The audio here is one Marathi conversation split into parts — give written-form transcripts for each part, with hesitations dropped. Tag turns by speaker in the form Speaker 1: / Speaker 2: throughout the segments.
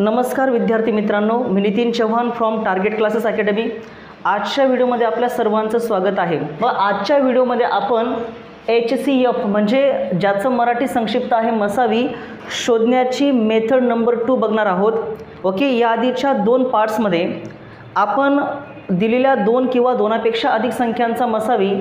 Speaker 1: नमस्कार विद्यार्थी मित्रांनो, मी Nitin Chavan from target classes academy. आजच्या व्हिडिओमध्ये आपल्या सर्वांचं स्वागत आहे। व आजच्या व्हिडिओमध्ये आपण HCF म्हणजे ज्याचं मराठी संक्षिप्त आहे मसावी शोधण्याची मेथड नंबर 2 बघणार आहोत। ओके, या आधीच्या 2 पार्ट्समध्ये आपण दिलेल्या 2 किंवा 2पेक्षा अधिक संख्यांचा मसावी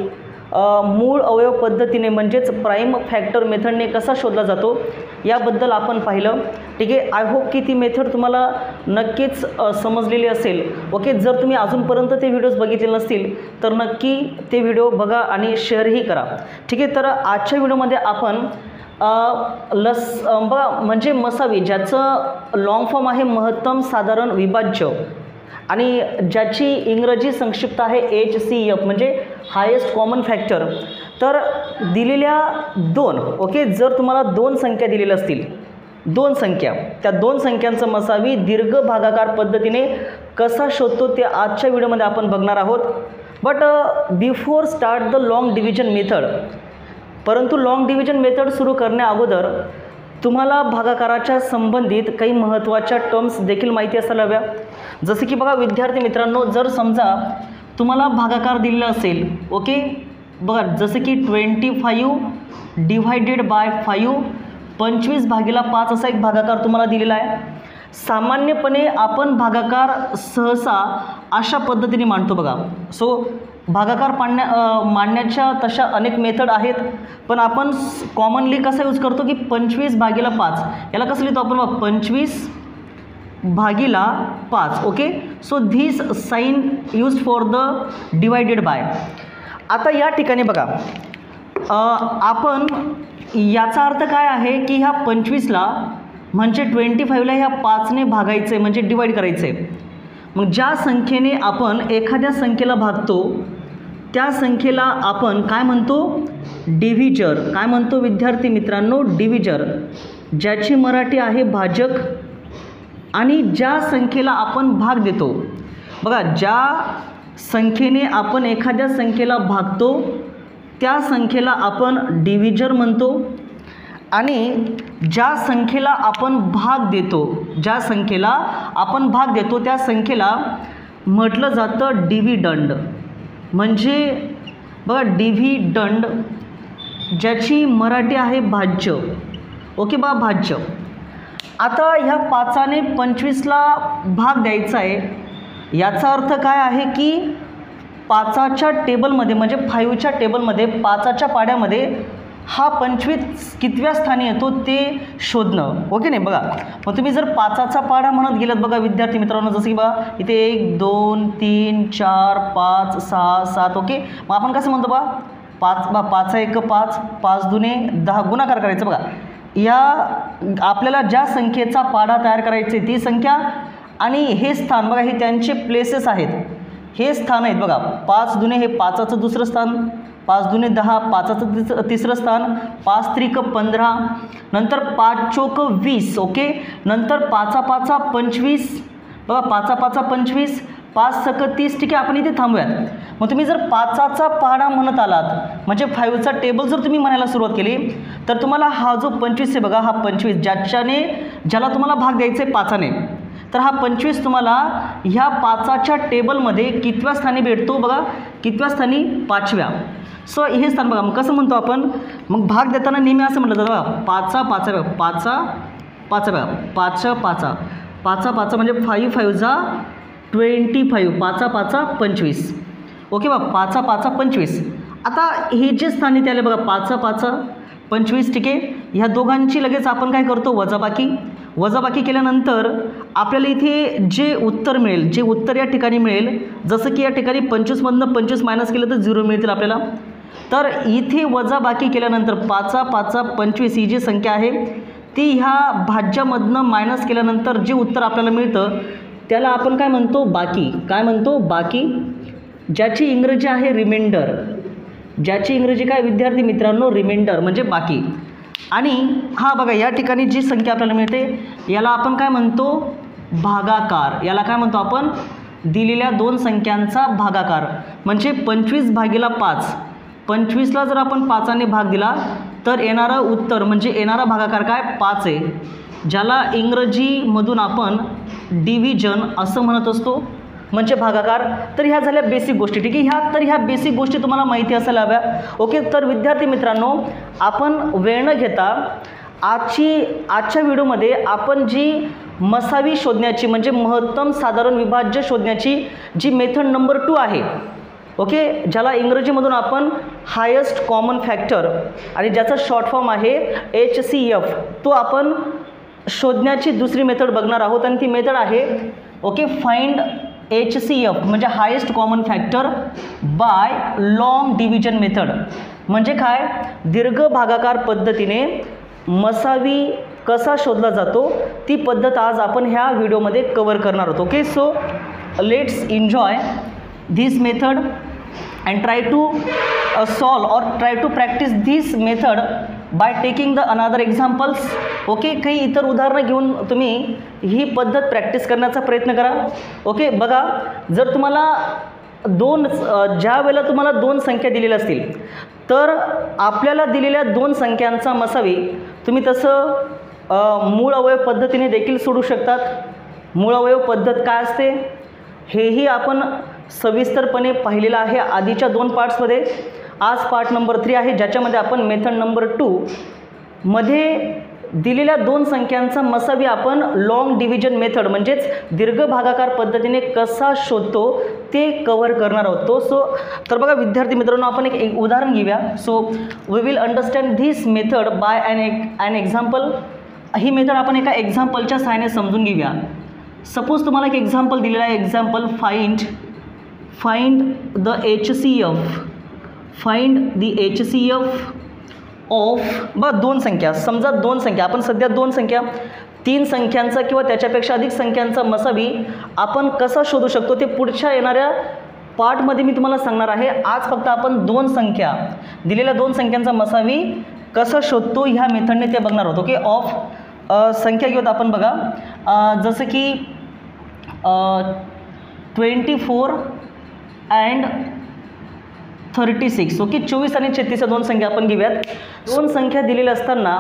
Speaker 1: मूळ अवयव पद्धतीने म्हणजेच प्राइम फॅक्टर मेथडने कसा शोधला जातो याबद्दल आपण पाहिलं। ठीक आहे, आय होप की ती मेथड तुम्हाला नक्कीच समजलेली असेल। ओके, जर तुम्ही अजूनपर्यंत ते व्हिडिओज बघितले नसतील तर नक्की ते व्हिडिओ बघा आणि शेअरही करा। ठीक आहे, तर आजच्या व्हिडिओमध्ये आपण म्हणजे मसावी ज्याचं लॉंग फॉर्म आहे महत्तम साधारण विभाज्य आणि ज्याची इंग्रजी संक्षिप्त आहे HCF म्हणजे हायेस्ट कॉमन फॅक्टर। तर दिलेल्या 2 ओके, जर तुम्हाला 2 संख्या दिलेल्या असतील, 2 संख्या, त्या 2 संख्यांचा मसावी दीर्घ भागाकार पद्धतीने कसा शोधतो ते आजच्या व्हिडिओमध्ये आपण बघणार आहोत। But before start the long division method, परंतु लॉंग डिव्हिजन मेथड सुरू करण्या अगोदर तुम्हाला भागाकाराच्या संबंधित काही महत्त्वाच्या टर्म्स देखील माहिती असायला हव्या। जसे की बघा विद्यार्थी मित्रांनो, जर समजा तुम्हाला भागाकार दिलेला असेल, ओके बघा जसे की 25 डिवायडेड बाय 5, 25/5 असा एक भागाकार तुम्हाला दिलेला आहे। सामान्यपणे आपण भागाकार सहसा अशा पद्धतीने मांडतो बघा। सो भागाकार मांडण्याच्या तशा अनेक मेथड आहेत, पण आपण कॉमनली कसा यूज करतो की 25/5 याला कसं लिहितो आपण बघा, 25/5। Okay, so this sign use for the divided by. आता या ठिकाणी बघा आपण याचा अर्थ काय आहे की ह्या 25ला म्हणजे 25ला ह्या 5ने भागायचे म्हणजे डिवाइड करायचे। मग ज्या संख्येने आपण एखाद्या संख्येला भागतो त्या संख्येला आपण काय म्हणतो, डिव्हिजर। काय म्हणतो विद्यार्थी मित्रांनो, डिव्हिजर, ज्याची मराठी आहे भाजक। आणि ज्या संख्येला आपण भाग देतो बघा, ज्या संख्येने आपण एखाद्या संख्येला भागतो त्या संख्येला आपण डिव्हिजर म्हणतो। आणि ज्या संख्येला आपण भाग देतो, ज्या संख्येला आपण भाग देतो त्या संख्येला म्हटलं जातं डिव्हिडंड। म्हणजे बघा डिव्हिडंड, ज्याची मराठी आहे भाज्य। ओके बा, भाज्य। आता ह्या 5ने 25ला भाग द्यायचा आहे, याचा अर्थ काय आहे की 5च्या टेबलमध्ये म्हणजे 5च्या टेबलमध्ये 5च्या पाड्यामध्ये हा 25 कितव्या स्थानी येतो ते शोधणं। ओके नाही, बघा मग तुम्ही जर 5चा पाढा म्हणत गेलात बघा विद्यार्थी मित्रांनो, जसं की बघा इथे 1 2 3 4 5 6 7। ओके, मग आपण कसं म्हणतो बघा, 5 1 5, 5 दुने 10 गुणाकार करायचं बघा। या आपल्याला ज्या संख्येचा पाढा तयार करायचे ती संख्या आणि हे स्थान बघा, हे त्यांचे प्लेसेस आहेत, हे स्थान आहेत बघा। 5 दुने हे 5चं दुसरं स्थान, 5 दुने 10 5चं तिसरं स्थान, 5 त्रिक 15, नंतर 5 चौक 20। ओके, नंतर 5 5 25 बघा, 5 5 25, 5 सक 30। ठीक आहे, आपण इथे थांबूयात। मग तुम्ही जर 5चा पाढा म्हणत आलात म्हणजे 5चा टेबल जर तुम्ही म्हणायला सुरुवात केली तर तुम्हाला हा जो 25 आहे बघा, हा 25 ज्याला तुम्हाला भाग द्यायचे 5ने, तर हा 25 तुम्हाला ह्या 5च्या टेबलमध्ये कितव्या स्थानी भेटतो बघा, कितव्या स्थानी, 5व्या। सो हे स्थान बघा, मग कसं म्हणतो आपण, मग भाग देताना नेहमी असं म्हटलं जातं बघा, 5 5 बघा, 5 बघा, 5 5 म्हणजे 5 5 जा 25, 5 5 25। ओके बघा, 5 5 25। आता हे जे स्थानी त्याला बघा 5 5 25। ठीक आहे, ह्या दोघांची लगेच आपण काय करतो, वजाबाकी केल्यानंतर आपल्याला इथे जे उत्तर मिळेल, जे उत्तर या ठिकाणी मिळेल, जसं की या ठिकाणी 25मधनं 25 मायनस केलं तर 0 मिळतील आपल्याला। तर इथे वजाबाकी केल्यानंतर 5 5 25 ही जी संख्या आहे ती ह्या भाज्यामधनं मायनस केल्यानंतर जे उत्तर आपल्याला मिळतं त्याला आपण काय म्हणतो, बाकी। काय म्हणतो, बाकी, ज्याची इंग्रजी आहे रिमाइंडर। ज्याची इंग्रजी काय विद्यार्थी मित्रांनो, रिमाइंडर म्हणजे बाकी। आणि हा बघा या ठिकाणी जी संख्या आपल्याला मिळते याला आपण काय म्हणतो, भागाकार। याला काय म्हणतो आपण, दिलेल्या 2 संख्यांचा भागाकार। म्हणजे 25/5, 25ला जर आपण 5ने भाग दिला तर येणारं उत्तर म्हणजे येणारा भागाकार काय, 5 आहे। ज्याला इंग्रजीमधून आपण डिव्हिजन असं म्हणत असतो, म्हणजे भागाकार. तर ह्या झाल्या बेसिक गोष्टी. ठीक आहे, ह्या बेसिक गोष्टी तुम्हाला माहिती असायला हव्या. ओके, तर विद्यार्थी मित्रांनो, आपण वेळ न घेता आजच्या व्हिडिओमध्ये आपण जी मसावी शोधण्याची म्हणजे महत्तम साधारण विभाज्य शोधण्याची जी मेथड नंबर 2 आहे, ओके, ज्याला इंग्रजीमधून आपण हायेस्ट कॉमन फॅक्टर आणि ज्याचा शॉर्ट फॉर्म आहे HCF, तो आपण शोधण्याची दुसरी मेथड बघणार आहोत. आणि ती मेथड आहे ओके फाइंड HCF म्हणजे highest common factor by long division method. म्हणजे काय, दीर्घ भागाकार पद्धतीने मसावी कसा शोधला जातो ती पद्धत आज आपण ह्या व्हिडिओमध्ये कव्हर करणार आहोत. Okay, so let's enjoy this method and try to solve or try to practice this method by taking the another examples. Okay, काही इतर उदाहरणं घेऊन तुम्ही ही पद्धत प्रॅक्टिस करण्याचा प्रयत्न करा. ओके, बघा, जर तुम्हाला ज्या वेळेला तुम्हाला 2 संख्या दिलेल्या असतील तर आपल्याला दिलेल्या 2 संख्यांचा मसावी तुम्ही तसं मूळ अवयव पद्धतीने देखील सोडू शकतात. मूळ अवयव पद्धत काय असते हेही आपण सविस्तरपणे पाहिलेलं आहे आधीच्या 2 पार्ट्समध्ये. आज पार्ट नंबर 3 आहे, ज्याच्यामध्ये आपण मेथड नंबर 2 मध्ये दिलेल्या 2 संख्यांचा मसावी आपण लॉंग डिव्हिजन मेथड म्हणजेच दीर्घ भागाकार पद्धतीने कसा शोधतो ते कव्हर करणार आहोत. सो तर बघा विद्यार्थी मित्रांनो, आपण एक उदाहरण घेऊया. So we will understand this method by an example. ही मेथड आपण एका एक्झाम्पलच्या सहाय्याने समजून घेऊया. सपोज तुम्हाला एक एक्झाम्पल दिलेला आहे, example find the HCF of बघा 2 संख्या. समजा 2 संख्या, आपण सध्या 2 संख्या 3 संख्यांचा किंवा त्याच्यापेक्षा अधिक संख्यांचा मसावी आपण कसा शोधू शकतो ते पुढच्या येणाऱ्या पार्टमध्ये मी तुम्हाला सांगणार आहे. आज फक्त आपण 2 संख्या दिलेल्या 2 संख्यांचा मसावी कसा शोधतो ह्या मेथडने ते बघणार आहोत. ओके, ऑफ संख्या घेऊयात आपण. बघा जसं की 24 and 36. ओके, 24 आणि 36 या 2 संख्या आपण घेऊयात. 2 संख्या दिलेल्या असताना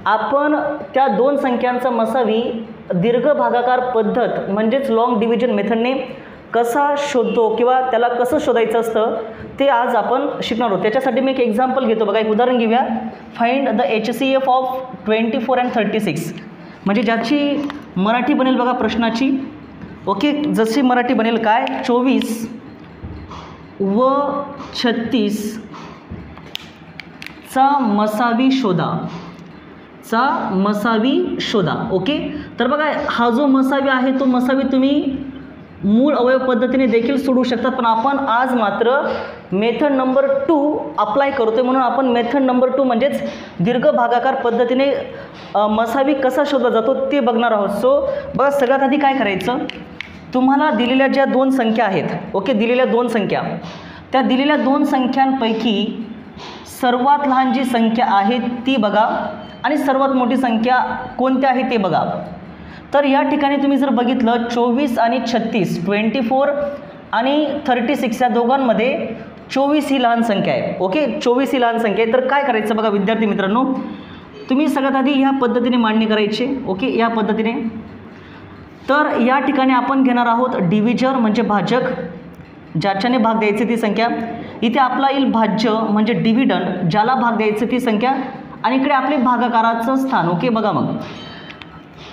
Speaker 1: आपण त्या 2 संख्यांचा मसावी दीर्घ भागाकार पद्धत म्हणजेच लॉंग डिव्हिजन मेथडने कसा शोधतो किंवा त्याला कसं शोधायचं असतं ते आज आपण शिकणार आहोत. त्याच्यासाठी मी एक एक्झाम्पल घेतो. बघा, एक उदाहरण घेऊया. Find the HCF of 24 and 36 म्हणजे ज्याची मराठी बनेल बघा प्रश्नाची. ओके, जशी मराठी बनेल काय, 24 व 36 चा मसावी शोधा. ओके, तर बघा हा जो मसावी आहे तो मसावी तुम्ही मूळ अवयव पद्धतीने देखील सोडू शकतात, पण आपण आज मात्र मेथड नंबर 2 अप्लाय करतोय. म्हणून आपण मेथड नंबर 2 म्हणजेच दीर्घ भागाकार पद्धतीने मसावी कसा शोधला जातो ते बघणार आहोत. सो बघा, सगळ्यात आधी काय करायचं, तुम्हाला दिलेल्या ज्या 2 संख्या आहेत, ओके, दिलेल्या 2 संख्या, त्या दिलेल्या 2 संख्यांपैकी सर्वात लहान जी संख्या आहे ती बघा आणि सर्वात मोठी संख्या कोणती आहे ते बघा. तर या ठिकाणी तुम्ही जर बघितलं 24 आणि 36, 24 आणि 36 या दोघांमध्ये 24 ही लहान संख्या आहे. ओके, 24 ही लहान संख्या आहे. तर काय करायचं बघा विद्यार्थी मित्रांनो, तुम्ही सगळ्यात आधी ह्या पद्धतीने मांडणी करायची. ओके, या पद्धतीने. तर या ठिकाणी आपण घेणार आहोत डिव्हिजर म्हणजे भाजक, ज्याच्याने भाग द्यायचे ती संख्या. इथे आपला येईल भाज्य म्हणजे डिव्हिडंड, ज्याला भाग द्यायचे ती संख्या, आणि इकडे आपले भागाकाराचं स्थान. ओके, बघा मग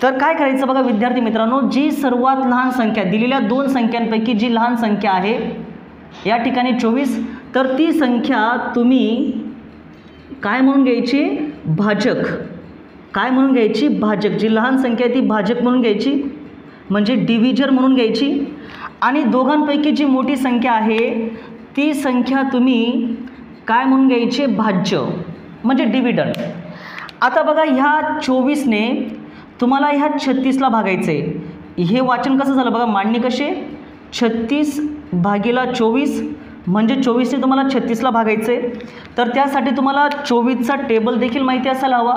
Speaker 1: तर काय करायचं बघा विद्यार्थी मित्रांनो, जी सर्वात लहान संख्या दिलेल्या 2 संख्यांपैकी जी लहान संख्या आहे या ठिकाणी 24, तर ती संख्या तुम्ही काय म्हणून घ्यायची, भाजक. काय म्हणून घ्यायची, भाजक. जी लहान संख्या आहे ती भाजक म्हणून घ्यायची म्हणजे डिव्हिजर म्हणून घ्यायची. आणि दोघांपैकी जी मोठी संख्या आहे ती संख्या तुम्ही काय म्हणून घ्यायची, भाज्य म्हणजे डिव्हिडंड. आता बघा ह्या 24ने तुम्हाला ह्या 36ला भागायचं आहे. हे वाचन कसं झालं बघा, मांडणी कशी, 36 भागिला 24 म्हणजे 24ने तुम्हाला 36ला भागायचं आहे. तर त्यासाठी तुम्हाला 24चा टेबल देखील माहिती असायला हवा.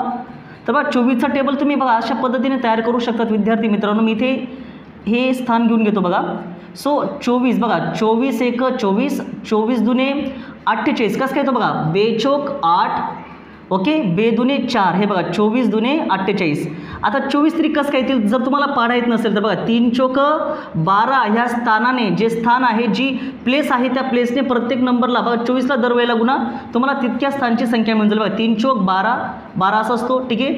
Speaker 1: तर बघा 24चा टेबल तुम्ही बघा अशा पद्धतीने तयार करू शकतात विद्यार्थी मित्रांनो. मी इथे हे स्थान घेऊन घेतो बघा. सो 24 बघा, 24 एक 24, 24 दुने 48, कसं काय येतो बघा, बेचोक 8 ओके, बेदुने 4, हे बघा 24 दुने 48. आता 24 त्रिक कसं काय येतील जर तुम्हाला पाडा येत नसेल तर बघा 3 चोक 12 ह्या स्थानाने, जे स्थान आहे, जी प्लेस आहे, त्या प्लेसने प्रत्येक नंबरला बघा 24ला दरवेळेला गुणा, तुम्हाला तितक्या स्थानची संख्या मिळून जाईल. बघा 3 चोक 12, 12 असा असतो. ठीक आहे,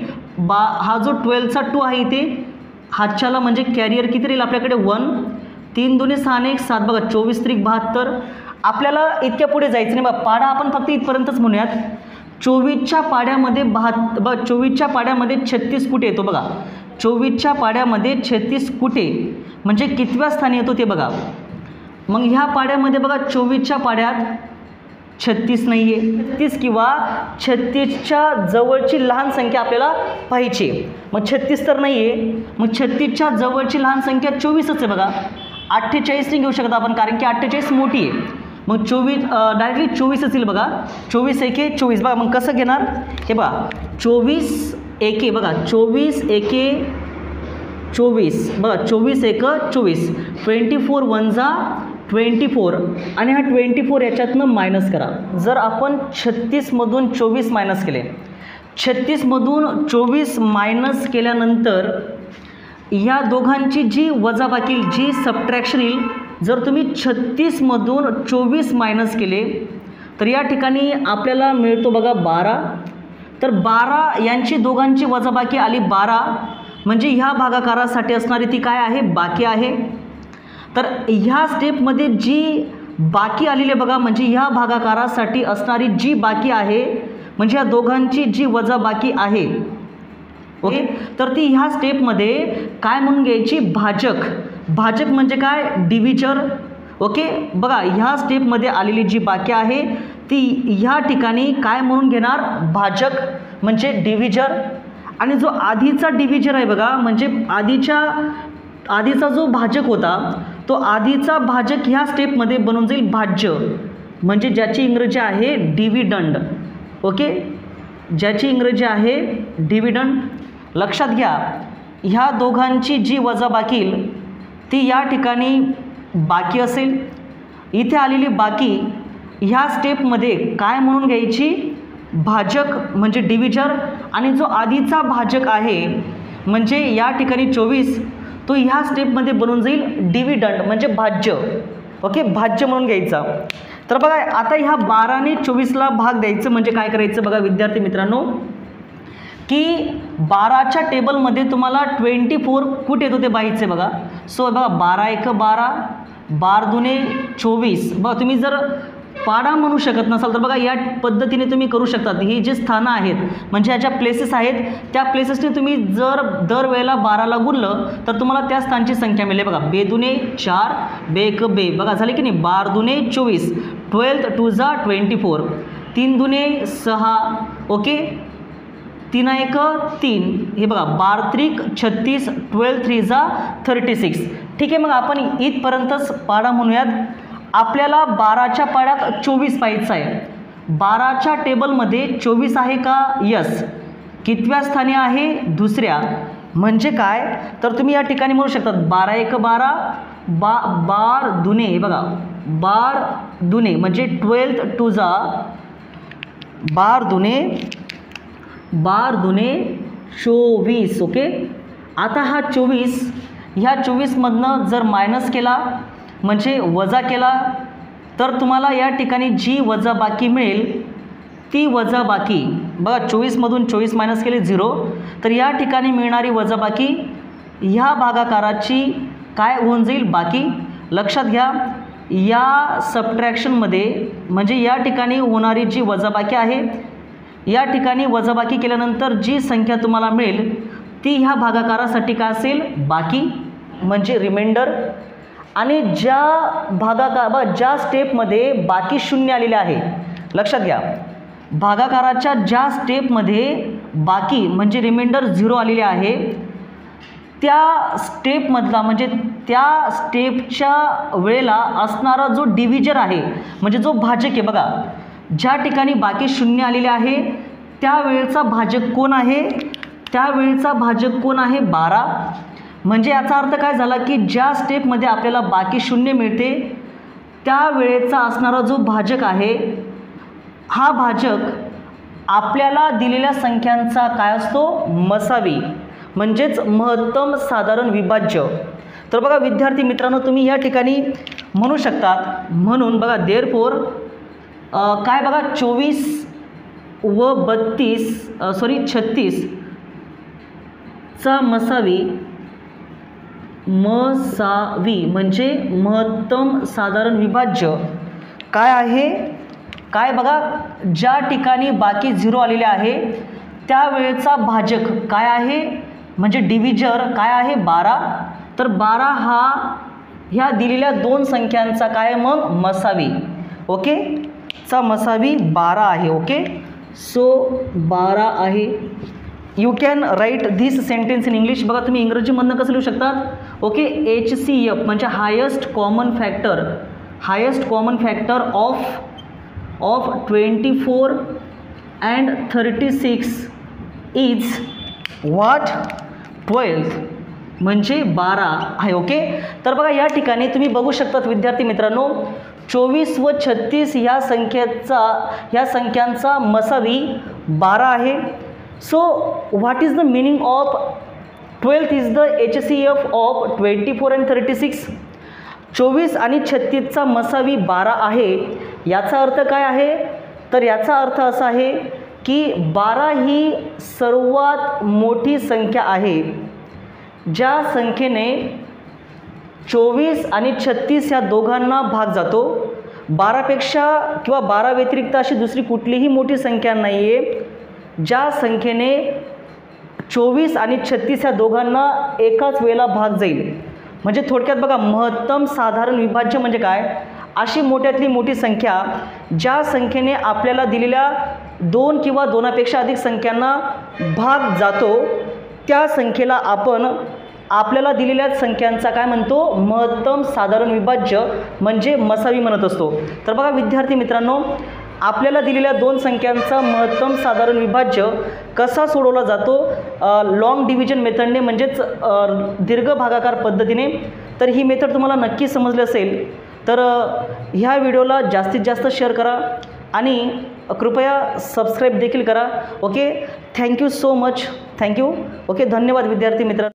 Speaker 1: हा जो 12चा 2 आहे इथे हातच्याला म्हणजे कॅरियर किती राहील आपल्याकडे 1. 3 दुने 6 आणि 1 7, बघा 24 त्रिक 72. आपल्याला इतक्या पुढे जायचं नाही बघा, पाडा आपण फक्त इथपर्यंतच म्हणूयात. 24च्या पाड्यामध्ये 24च्या पाड्यामध्ये 36 कुठे येतो बघा, 24च्या पाड्यामध्ये 36 कुठे म्हणजे कितव्या स्थानी येतो ते बघा. मग ह्या पाड्यामध्ये बघा 24च्या पाड्यात 36 नाही आहे, 36 किंवा 36च्या जवळची लहान संख्या आपल्याला पाहिजे. मग 36 तर नाही आहे, मग 36च्या जवळची लहान संख्या 24च आहे बघा. 48 नाही घेऊ शकत आपण कारण की 48 मोठी आहे. मग 24 डायरेक्टली 24च येईल बघा. 24 एके 24 बघा. मग कसं घेणार हे बघा, 24 एके बघा, 24 एके 24 बघा, 24 एक 24, 24 1 जा 24 आणि हा 24 याच्यातनं मायनस करा. जर आपण 36मधून 24 मायनस केले, 36मधून 24 मायनस केल्यानंतर या दोघांची जी वजाबाकी, जी सबट्रॅक्शन येईल, जर तुम्ही 36मधून 24 मायनस केले तर या ठिकाणी आपल्याला मिळतो बघा 12. तर 12 यांची दोघांची वजाबाकी आली 12, म्हणजे ह्या भागाकारासाठी असणारी ती काय आहे, बाकी आहे. तर ह्या स्टेपमध्ये जी बाकी आलेली आहे बघा, म्हणजे ह्या भागाकारासाठी असणारी जी बाकी आहे, म्हणजे या दोघांची जी वजाबाकी आहे, ओके, तर ती ह्या स्टेपमध्ये काय म्हणून घ्यायची, भाजक. भाजक म्हणजे काय, डिव्हिजर. ओके, बघा ह्या स्टेपमध्ये आलेली जी बाकी आहे ती ह्या ठिकाणी काय म्हणून घेणार, भाजक म्हणजे डिव्हिजर. आणि जो आधीचा डिव्हिजर आहे बघा, म्हणजे आधीचा जो भाजक होता तो आधीचा भाजक ह्या स्टेपमध्ये बनून जाईल भाज्य, म्हणजे ज्याची इंग्रजी आहे डिव्हिडंड. ओके, ज्याची इंग्रजी आहे डिव्हिडंड. लक्षात घ्या, ह्या दोघांची जी वजाबाकी ती या ठिकाणी बाकी असेल. इथे आलेली बाकी ह्या स्टेपमध्ये काय म्हणून घ्यायची, भाजक म्हणजे डिव्हिजर. आणि जो आधीचा भाजक आहे म्हणजे या ठिकाणी 24, तो ह्या स्टेपमध्ये बनून जाईल डिव्हिडंड म्हणजे भाज्य. ओके, भाज्य म्हणून घ्यायचा. तर बघा आता ह्या 12ने 24ला भाग द्यायचं म्हणजे काय करायचं बघा विद्यार्थी मित्रांनो, की 12च्या टेबलमध्ये तुम्हाला 24 कुठे येतो ते पाहायचं बघा. सो बघा 12 एक 12, 12 दुने 24. बघा तुम्ही जर पाडा म्हणू शकत नसाल तर बघा या पद्धतीने तुम्ही करू शकतात. ही जी स्थानं आहेत म्हणजे ह्या ज्या प्लेसेस आहेत त्या प्लेसेसने तुम्ही जर दरवेळेला 12ला गुणलं तर तुम्हाला त्या स्थानची संख्या मिळेल. बघा बेदुने 4, बेक बे, बघा झाले की नाही, 12 दुने 24, 12 2 जा 24, 3 दुने 6, ओके, 3 एक 3, हे बघा 12 त्रिक 36, 12 3 जा 36. ठीक आहे, मग आपण इथपर्यंतच पाडा म्हणूयात. आपल्याला 12च्या पाड्यात 24 पाहायचं आहे. 12च्या टेबलमध्ये 24 आहे का, यस. कितव्या स्थानी आहे, दुसऱ्या. म्हणजे काय तर तुम्ही या ठिकाणी म्हणू शकतात 12 एक 12, 12 दुने, हे बघा 12 दुने म्हणजे 12 2 जा 12 दुने 24. ओके, आता हा 24 ह्या 24मधनं जर मायनस केला म्हणजे वजा केला तर तुम्हाला या ठिकाणी जी वजाबाकी मिळेल ती वजाबाकी बघा 24मधून 24 मायनस केले 0, तर या ठिकाणी मिळणारी वजाबाकी ह्या भागाकाराची काय होऊन जाईल, बाकी. लक्षात घ्या, या सबट्रॅक्शनमध्ये म्हणजे या ठिकाणी होणारी जी वजाबाकी आहे, या ठिकाणी वजाबाकी केल्यानंतर जी संख्या तुम्हाला मिळेल ती ह्या भागाकारासाठी काय असेल, बाकी म्हणजे रिमाइंडर. आणि ज्या स्टेपमध्ये बाकी शून्य आलेले आहे, लक्षात घ्या, भागाकाराच्या ज्या स्टेपमध्ये बाकी म्हणजे रिमाइंडर 0 आलेले आहे त्या स्टेपमधला म्हणजे त्या स्टेपच्या वेळेला असणारा जो डिव्हिजर आहे म्हणजे जो भाजक आहे, बघा ज्या ठिकाणी बाकी शून्य आलेले आहे त्यावेळेचा भाजक कोण आहे, त्यावेळेचा भाजक कोण आहे, 12. म्हणजे याचा अर्थ काय झाला की ज्या स्टेपमध्ये आपल्याला बाकी शून्य मिळते त्यावेळेचा असणारा जो भाजक आहे हा भाजक आपल्याला दिलेल्या संख्यांचा काय असतो, मसावी, म्हणजेच महत्तम साधारण विभाज्य. तर बघा विद्यार्थी मित्रांनो, तुम्ही या ठिकाणी म्हणू शकतात, म्हणून बघा देअरफॉर काय बघा 24 व 36 चा मसावी म्हणजे महत्तम साधारण विभाज्य काय आहे, काय बघा ज्या ठिकाणी बाकी 0 आलेले आहे त्यावेळेचा भाजक काय आहे, म्हणजे डिव्हिजर काय आहे 12. तर 12 हा ह्या दिलेल्या दोन संख्यांचा काय मग मसावी. ओके, चा मसावी 12 आहे. ओके, सो 12 आहे. You can write this sentence in English. बघा तुम्ही इंग्रजीमधनं कसं लिहू शकतात. ओके, HCF म्हणजे highest common factor of 24 and 36 is what 12 म्हणजे 12 आहे. ओके, तर बघा या ठिकाणी तुम्ही बघू शकतात विद्यार्थी मित्रांनो, 24 व 36 ह्या संख्यांचा मसावी 12 आहे. So what is the meaning of 12 is the HCF of 24 and 36. 24 आणि 36चा मसावी 12 आहे. याचा अर्थ काय आहे, तर याचा अर्थ असा आहे की 12 ही सर्वात मोठी संख्या आहे. ज्या संख्येने 24 आणि 36 या दोघांना भाग जातो. 12पेक्षा किंवा 12 व्यतिरिक्त अशी दुसरी कुठलीही मोठी संख्या नाही आहे ज्या संख्येने 24 आणि 36 या दोघांना एकाच वेळेला भाग जाईल. म्हणजे थोडक्यात बघा महत्तम साधारण विभाज्य म्हणजे काय, अशी मोठ्यातली मोठी संख्या ज्या संख्येने आपल्याला दिलेल्या 2 किंवा 2पेक्षा अधिक संख्यांना भाग जातो त्या संख्येला आपण आपल्याला दिलेल्या संख्यांचा काय म्हणतो, महत्तम साधारण विभाज्य म्हणजे मसावी म्हणत असतो. तर बघा विद्यार्थी मित्रांनो, आपल्याला दिलेल्या 2 संख्यांचा महत्तम साधारण विभाज्य कसा सोडवला जातो, लॉंग डिव्हिजन मेथडने म्हणजेच दीर्घ भागाकार पद्धतीने. तर ही मेथड तुम्हाला नक्की समजली असेल. तर ह्या व्हिडिओला जास्तीत जास्त शेअर करा आणि कृपया सबस्क्राईब देखील करा. Okay, thank you so much. Thank you. Okay, धन्यवाद विद्यार्थी मित्र.